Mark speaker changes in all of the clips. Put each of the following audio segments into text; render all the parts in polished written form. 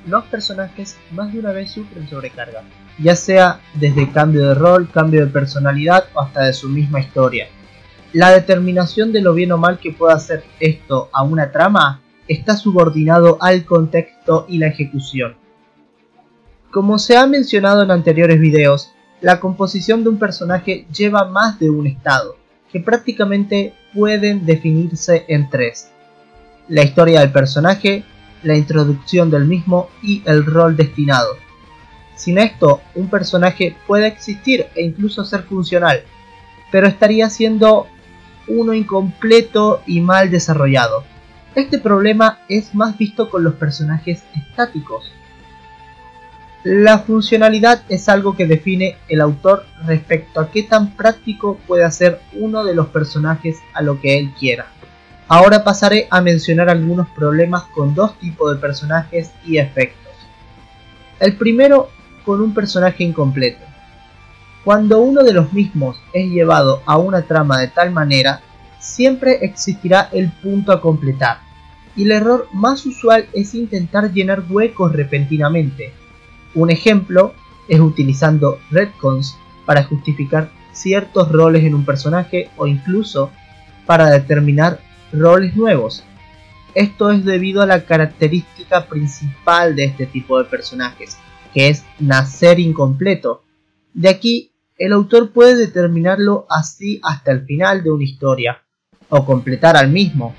Speaker 1: los personajes más de una vez sufren sobrecarga, ya sea desde cambio de rol, cambio de personalidad o hasta de su misma historia. La determinación de lo bien o mal que pueda hacer esto a una trama está subordinado al contexto y la ejecución. Como se ha mencionado en anteriores videos, la composición de un personaje lleva más de un estado, que prácticamente pueden definirse en tres: la historia del personaje, la introducción del mismo y el rol destinado. Sin esto, un personaje puede existir e incluso ser funcional, pero estaría siendo uno incompleto y mal desarrollado. Este problema es más visto con los personajes estáticos. La funcionalidad es algo que define el autor respecto a qué tan práctico puede hacer uno de los personajes a lo que él quiera. Ahora pasaré a mencionar algunos problemas con dos tipos de personajes y efectos. El primero, con un personaje incompleto. Cuando uno de los mismos es llevado a una trama de tal manera, siempre existirá el punto a completar, y el error más usual es intentar llenar huecos repentinamente. Un ejemplo es utilizando retcons para justificar ciertos roles en un personaje o incluso para determinar roles nuevos. Esto es debido a la característica principal de este tipo de personajes, que es nacer incompleto. De aquí, el autor puede determinarlo así hasta el final de una historia, o completar al mismo,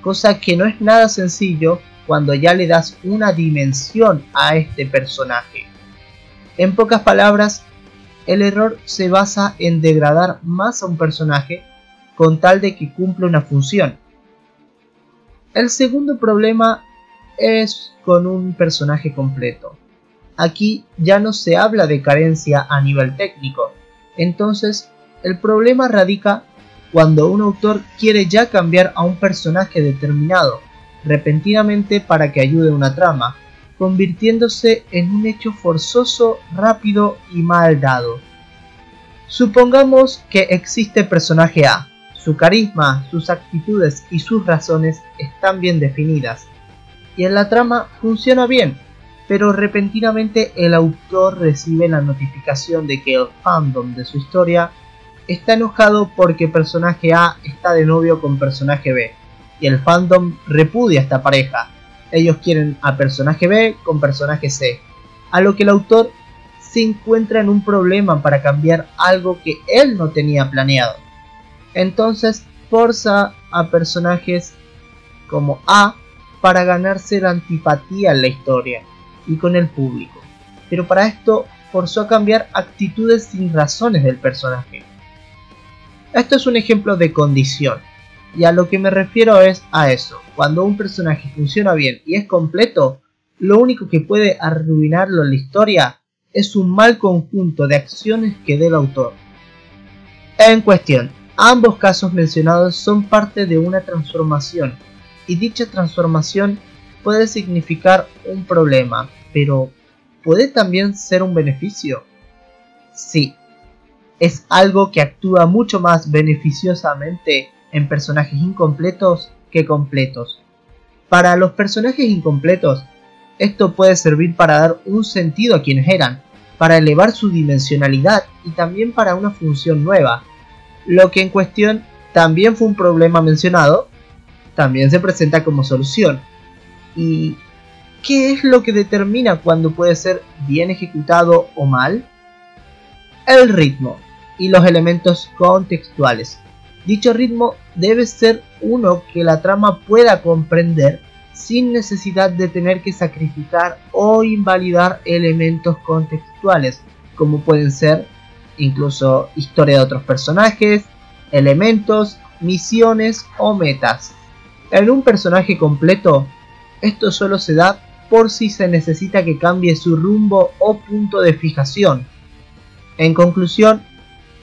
Speaker 1: cosa que no es nada sencillo cuando ya le das una dimensión a este personaje. En pocas palabras, el error se basa en degradar más a un personaje con tal de que cumpla una función. El segundo problema es con un personaje completo. Aquí ya no se habla de carencia a nivel técnico, entonces el problema radica cuando un autor quiere ya cambiar a un personaje determinado repentinamente para que ayude a una trama, convirtiéndose en un hecho forzoso, rápido y mal dado. Supongamos que existe personaje A. Su carisma, sus actitudes y sus razones están bien definidas, y en la trama funciona bien, pero repentinamente el autor recibe la notificación de que el fandom de su historia está enojado porque personaje A está de novio con personaje B, y el fandom repudia a esta pareja. Ellos quieren a personaje B con personaje C, a lo que el autor se encuentra en un problema para cambiar algo que él no tenía planeado. Entonces forza a personajes como A para ganarse la antipatía en la historia y con el público, pero para esto forzó a cambiar actitudes sin razones del personaje. Esto es un ejemplo de condición, y a lo que me refiero es a eso: cuando un personaje funciona bien y es completo, lo único que puede arruinarlo en la historia es un mal conjunto de acciones que dé el autor. En cuestión, ambos casos mencionados son parte de una transformación, y dicha transformación puede significar un problema, pero ¿puede también ser un beneficio? Sí, es algo que actúa mucho más beneficiosamente en personajes incompletos que completos. Para los personajes incompletos, esto puede servir para dar un sentido a quienes eran, para elevar su dimensionalidad y también para una función nueva. Lo que en cuestión también fue un problema mencionado, también se presenta como solución. ¿Y qué es lo que determina cuando puede ser bien ejecutado o mal? El ritmo y los elementos contextuales. Dicho ritmo debe ser uno que la trama pueda comprender sin necesidad de tener que sacrificar o invalidar elementos contextuales, como pueden ser incluso historia de otros personajes, elementos, misiones o metas. En un personaje completo, esto solo se da por si se necesita que cambie su rumbo o punto de fijación. En conclusión,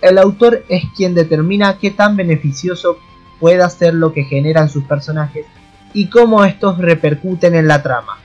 Speaker 1: el autor es quien determina qué tan beneficioso pueda ser lo que generan sus personajes y cómo estos repercuten en la trama.